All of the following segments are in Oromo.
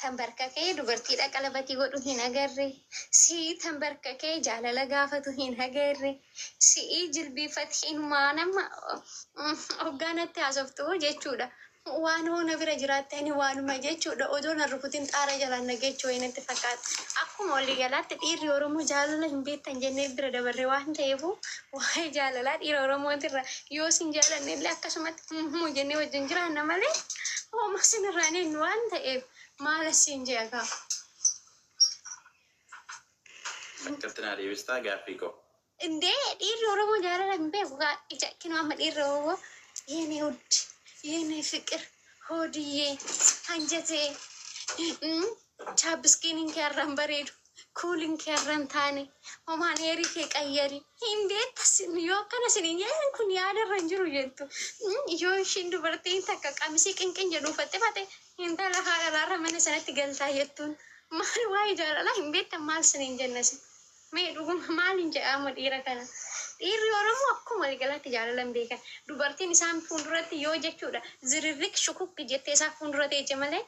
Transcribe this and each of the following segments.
Tambarkakee dubartiidha qalabatii godhu hin agarre. Si'ii tambarkakee jaalala gaafatu hin agarre. Si'ii jilbiifatti hinumaa nama hoggaanatti haasoftu jechuudha. Waan hoona bira jiraattanii waanuma jechuudha. Odoon harrukutiin xaara jalaan nagechuu wayiinatti fakkaata. Akkuma walii galaatti dhiirri Oromoo jaalala hin beektan jennee bira dabarre waan ta'eef waa'ee jaalalaa dhiira Oromootirra yoo sin jaalanne illee akkasumatti jennee wajjin jiraanna malee hooma sinirraan eenyu waan ta'eef. Maala siin jeeqa. Akkattina deebistaa gaaffii koo. Indee dhiirri Oromoo jaalala hin beeku. Ija kinoo amma dhiirri Oromoo yeene huddi, yeene fiqir, hoodiyyee, hanjatee, chaabiskiiniin kee irraan bareedu, kuuliin kee irraan taane, homaan heerii kee qayyari. Hin beektas yoo akkana siniin jedhan kun yaadarra hin jiru jettu. Yoo ishiin dubartiin takka qamisii qinqin jedhu uffatte baate intala haadha laarra mana sanatti galtaa jettuun maal waa'ee jaalalaa hin beektan maal siniin jennasi. Mee dhuguma maal hin jedhamu dhiira kana. Dhiirri Oromoo akkuma waliigalaatti jaalala hin beekan. Dubartiin isaan fuulduratti yoo jechuudha zirirrik shukukki jettee isaa fuuldura teeche malee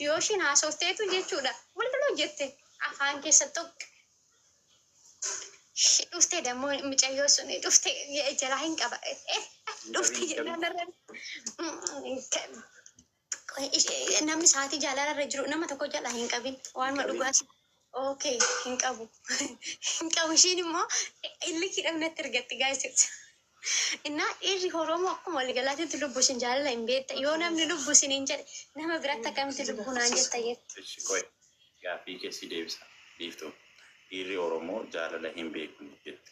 yoo ishiin haasofteetu jechuudha waldaloo jette afaan keessa tokko. Dhuftee dammoo micayyoo sun dhuftee jalaa hin qaba. Dhuftee jedhan namni sa'aatii jaalala irra jiru nama tokko jalaa hin qabin waan dhugaas okay hin qabu hin qabu ishiin immoo illi hidhamnatti argatti gaasirta. Innaa dhiirri Oromoo akkuma waliigalaatti lubbuu sin jaalala hin beekta yoo namni lubbuu sin hin jedhe nama biratti akkamitti lubbuu naan jetta jette. Gaaffii keessi deebisa dhiiftu dhiirri Oromoo jaalala hin beeku jette.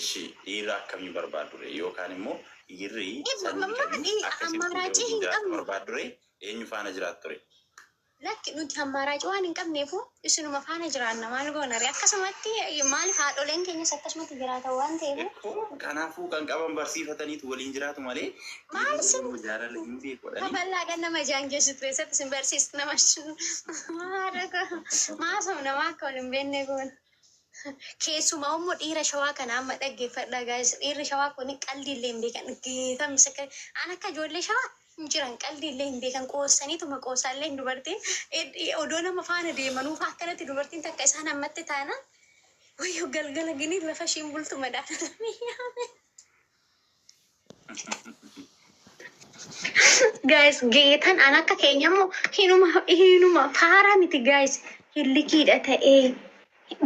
Ishi dhiira akkamii barbaadu yookaan immoo dhiirri ammarraajii hin qabne barbaadu eenyu faana jiraatu ture? Lakki nuti ammarraajii waan hin qabneef isinuma faana jiraanna maal goonare akkasumatti maaliif haadholeen keenyas akkasumatti jiraatan waan ta'eef. Kanaafuu kan qaban barsiifataniitu waliin jiraatu malee maal sin jaalala hin beekudha. Kafallaa kan nama jaanjessutu keessatti sin barsiistu nama maasoo nama akka waliin beekne goona. Keessumaa immoo dhiira shawaa kana amma dhaggeeffadha gaa'is dhiirri shawaa kun qaldiillee hin beekan geetam an akka ijoollee shawaa hin jiran qaldiillee hin beekan qoosaniituma qoosaallee dubartiin odoo nama faana deemanuuf akkanatti dubartiin takka isaan ammatti taana wayyoo galgala gini lafa ishiin bultu madaala gaa'is geetan an akka keenyammoo hinuma faaraa miti gaa'is hillikiidha ta'ee.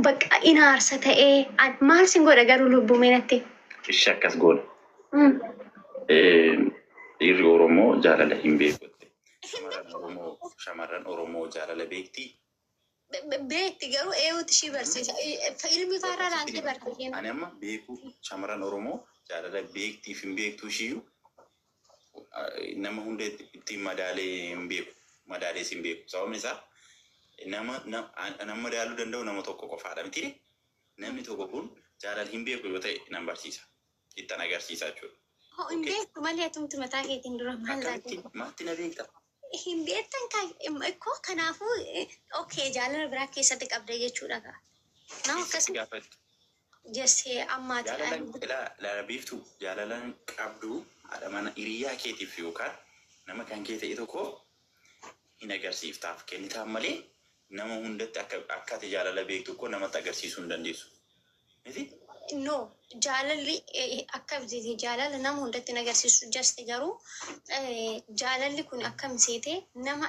Bakka inaarsa ta'ee maal sin godha garuu lubbuu meenatti. Ishi akkas godha. Dhiirri Oromoo jaalala hin beeku. Shamarran Oromoo jaalala beekti. Beekti garuu eewutu ishii barsiisa. Ilmi faarraa laantee barsiisa. Ani amma beeku shamarran Oromoo jaalala beektiif hin beektu ishiyyuu nama hunda ittiin madaalee hin beeku. Madaalees hin beeku. Sababni isaa nama madaaluu danda'u nama tokko qofaadha miti. Namni tokko kun jaalala hin beeku yoo ta'e nan barsiisa. Ittan agarsiisa jechuudha. Hin beektu malee tumti mataa keetiin dura maal laatu? Maatti na beekta. Hin beektan ikkoo kanaafuu okay jaalala biraa keessatti qabda jechuudha gaa. Nama akkasii gaafatu. Jessee ammaati. Jaalala biiftuu jaalalaan qabdu haadha mana hiriyaa keetiif yookaan nama kan kee ta'e tokko hin agarsiiftaaf kennitaan malee nama hundatti akka ati jaalala beektu ko namatti agarsiisuu hin dandeessu. Miti? No, jaalalli akkam seete jaalala nama hundatti hin agarsiisu jasti garuu jaalalli kun akkam seete nama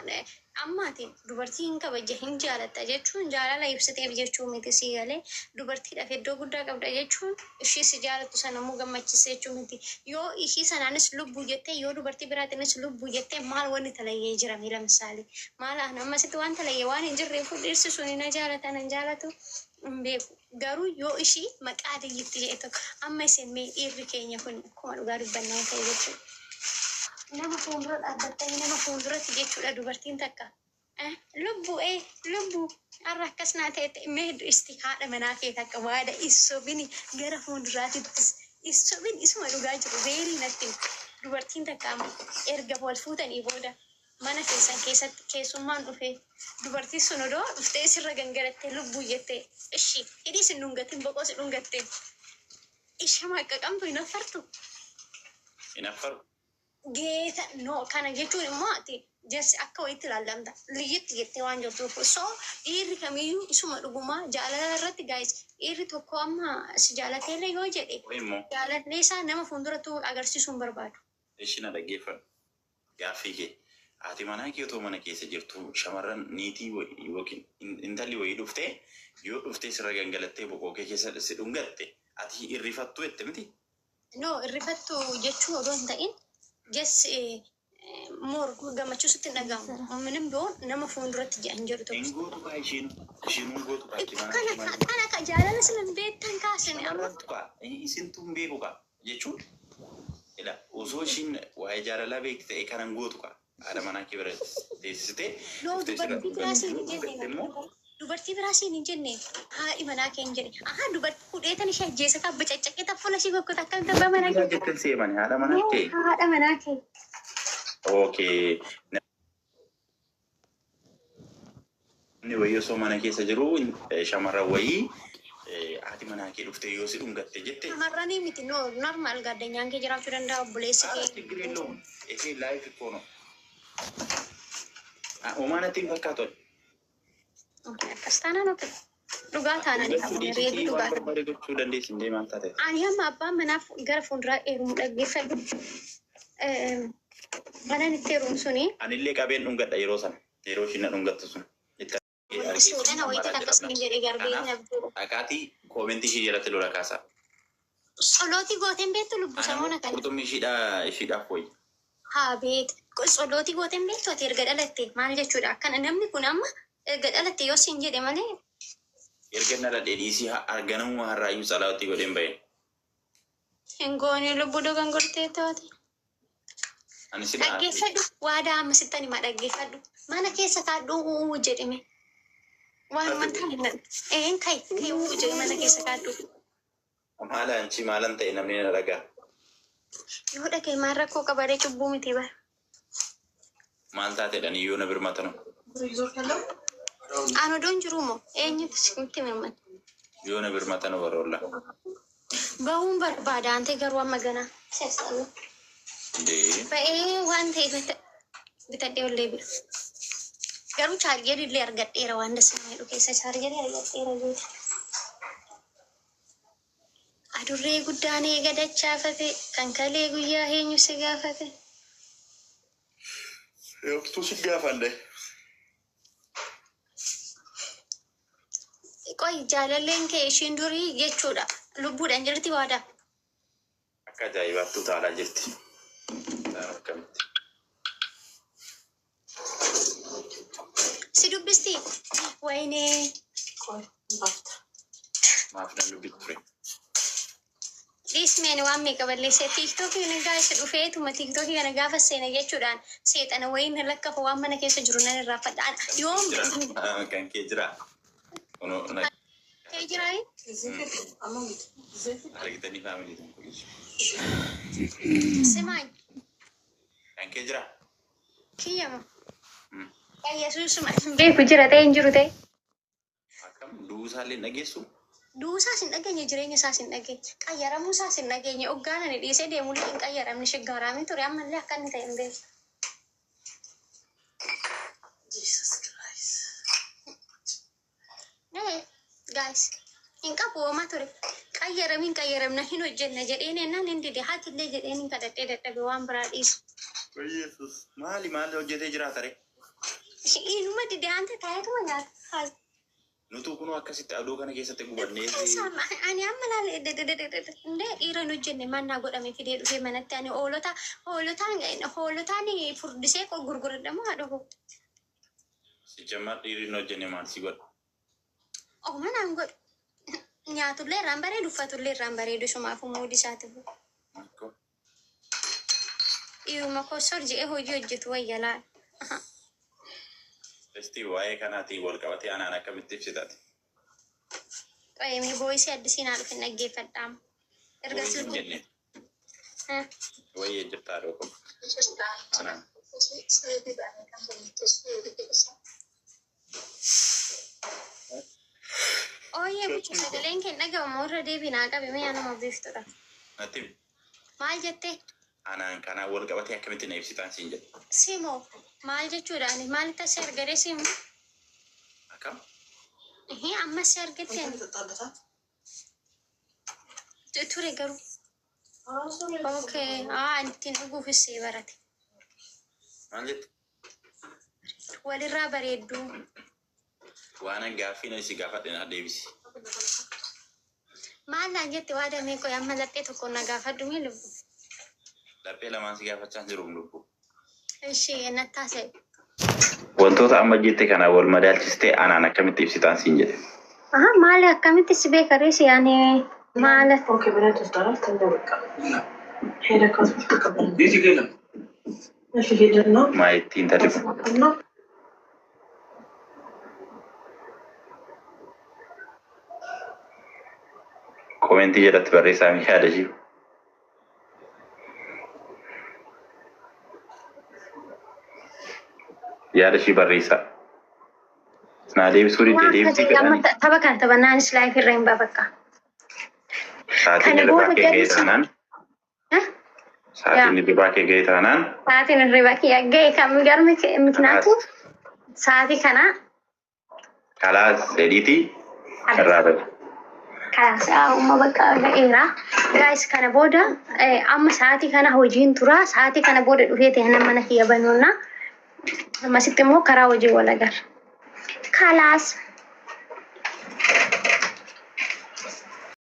ammaati dubartii hin kabajje hin jaalatta jechuun jaalala ibsiteef jechuu miti si galee dubartiidhaaf iddoo guddaa qabda jechuun ishii si jaalattu sana immoo gammachiisa jechuu miti yoo ishii sanaanis lubbuu jettee yoo dubartii biraatiinis lubbuu jettee maal wanni talayyee jira miila misaali maal ammasitti waan talayyee waan hin jirreefu dhirsi sun hin jaalatan hin jaalatu hin beeku garuu yoo ishii maqaa diyyitti jedhe tokko amma isin mee dhiirri keenya kun akkuma dhugaa dubbannaa ta'e jechuudha. Nama fuuldura dhaabbattanii nama fuulduratti jechuudha dubartiin takka. Lubbuu har'a akkas naa ta'e mee isti haadha manaa kee takka waada issobini gara fuulduraatittis issobin isuma dhugaa jiru beerii natti dubartiin takka erga wal fuutanii booda mana keessatti keessummaan dhufee dubartii sun odoo dhuftee sirra gangarattee lubbuu jettee ishii hidhii sin dhungatiin boqoo si dhungattee ishama akka qabdu hin affartu. Hin affaru. Geeta no kana jechuun immoo ati Jarsi akka wayitti ilaallamta. Liyyitti jettee waan jirtuuf. So dhiirri kamiyyuu isuma dhugumaa jaalala irratti gaa'is. Dhiirri tokko amma si jaalateerra yoo jedhe jaalallee isaa nama fuuldurattuu agarsiisuun barbaadu. Ishina dhaggeeffadhu. Gaaffii kee. Haati manaa kee otoo mana keessa jirtu shamarran niitii yookiin intalli wayii dhuftee yoo dhuftee sirra gangalattee boqoqee keessa si dhungatte ati irrifattu jette miti? No, irrifattu jechuu odoo hin ta'in moor gammachuusitti hin dhagahamu. Minim biroon nama fuulduratti jedhan jedhu tokko. Ingootu kaa ishiin ungootu kaa itti kana ka jaalala silan beektan kaasine amma. Isintu hin beeku kaa jechuun ila osoo ishiin waa'ee jaalalaa beekti ta'e kanan gootu kaa haadha manaa kee bira teessistee. No, dubartii biraasiin hin jenne haadhi manaa kee hin jedhe. Aha dubartii fudheetan ishee ajjeesa kaa bicaccaqee taffula ishee gokkota akka dabba manaa kee. Jettan seemani haadha manaa kee. Haadha manaa kee. Okay. Namni wayii osoo mana keessa jiru shamarran wayii haati manaa kee dhuftee yoo si dhungatte jette. Shamarranii miti normaal gaaddanyaan kee jiraachuu danda'a obboleessi kee. Tigreelloo ishee laayif ikkoono. Uumaanatti hin fakkaatu. Akkas taanaan ofi dhugaa taananii qabu reebii dhugaa. Barbaade gochuu dandeessi hin deemaan taate. Ani hamma abbaan manaaf gara fuulduraa eerumu dhaggeeffadhu. Mana itti eeruun suni. Anillee qabeen dhungadha yeroo sana. Yeroo isheen na dhungattu sun. Suudana wayitiin akkasuma jedhee garbee nabdu. Akaatii koomentii ishee jalatti lola kaasaa. Solootii gooteen beektu lubbuu samuuna kan. Qurxummii ishiidhaaf wayyi. Haa beektu. Solootii gooteen beektu ati erga dhalatte maal jechuudha akkana namni kun amma erga dhalatte yoo siin jedhe malee. Erga na dhadhee dhiisii arganamuu harraayyuu salaatti godheen bahe. Hin goone lubbuu dogan gortee taate. Dhaggeeffadhu waadaa amma sittani ma dhaggeeffadhu mana keessa kaadhuu jedhime waan mantaan hin kai jedhe mana keessa kaadhuu. Maalan ta'e namni na dhagaa. Yoo dhagee maal rakkoo qabaree cubbuu miti bara. Maal taateedhaan iyyuu na birmatanu. Ano doon jiru moo eenyutu sitti mirman. Yoo na birmatanu baroolla. Bahuun barbaada ante garuu amma ganaa. Ba'ee waan ta'eef bitadhee ollee bira. Garuu chaarjerii illee argadheera waan dasnaa jedhu keessa chaarjerii argadheera jechuudha. Adurree guddaan eega dachaafate kan kalee guyyaa eenyu si gaafate. Yookitu si gaafanne. Qoy jaalalleen kee ishiin durii jechuudha. Lubbuudhaan jirti waadaa. Akka ajaa'ibaattuu taalaa jirti. Si dubbisti waynee. Maaf nan dubbitu ture. Dhiismeen waan meeqa balleessee tiiktookii kana gaafa dhufeetuma tiiktookii kana gaafa seena jechuudhaan seexana wayiin lakkafa waan mana keessa jiru nan irraa fadhaan yoom kan kee jira. Kee jiraayi? Argitanii faamilii tokko jechuudha. Simaany. Kan kee jira. Kiyyama. Yesuusuma beeku jira ta'e hin jiru ta'e. Akkam duusaallee dhageessu. Duusaas hin dhageenye jireenya isaas hin dhageenye qayyaramuu isaas hin dhageenye hoggaanani dhiisee deemullee hin qayyaramne shiggaaraamii ture ammallee akka inni ta'e hin beeku. Guys hin qabu homaa ture qayyaramiin qayyaramna hin hojjenna jedheen ennaan hin dide haatillee jedheen hin kadhadhee dadhabe waan biraa dhiisu. Maali hojjetee jiraata ree? Inuma dide hanta taa'eetuma nyaata. Nutu kunoo akkasitti aduu kana keessatti gubannee. Ani amma ilaalee dhiiraan hojjenne mannaa godhame fidee dhufee manatti ani hoolotaan furdisee gurguradhamu haadha hoo. Si jammaa dhiirri hojjenne maal si godha? Manaan godhu. Nyaatullee irraan bareedu uffatullee irraan bareedu sumaafuu moodi isaati bu'u. Dhiiruma kosor je'ee hojii hojjetu wayya. Esti waa'ee kanaatiin wal qabatee anaan akkamitti ibsitaati? Qayyamii boo'isii addisiin haadhuuf hin dhaggeeffadhaam. Erga silbuu. Wayyee jirtaa dhoko. Anaan. Ooyyee buchu sagaleen kee dhagahamu irra deebii naa qabe mi'a nama biiftudha. Natti. Maal jettee? Anaan kanaa wal qabatee akkamitti na ibsitaan siin jedhe. Simoo maal jechuudhaani maal tasii argare simu? Akkam? Ammas si argatte ture garuu. Okay, ittiin dhuguufis barate. Maal jette? Walirraa bareedduu. Waan gaaffii na si gaafadhe na deebisi. Maal naan jette waa damee qoy amma laphee tokko na gaafadhu mee lubbu. Laphee lamaan si gaafachaa jiru lubbu. Ishee nattaase. Wantoota amma jette kana wal madaalchistee anaan akkamitti ibsitaan siin jedhe. Maal akkamitti si beekaree si yaani maal? Okay, بنات الطرف تندوق. هنا كنت تقبل. ديتي كده. ماشي جدا. ما يتين تلفون. كومنتي جرت بريسا مي هذا جيب. يا رشي بريسا. نادي بسوري جديد تيجي. تبا كان تبا نانس لايف الرين بابكا. Saatiin irraa gahee taanaan. Saatiin irraa gahee taanaan. Saatiin irraa gahee kan garmi miknaatu saatii kana. Kalaas editi irraa bada. Kalaas umma bakka ga'eera. Guys kana booda amma saatii kana hojiin tura. Saatii kana booda dhufee ta'e mana kiyya banuuna. Ammasitti immoo karaa hojii wal agarra. Kalaas.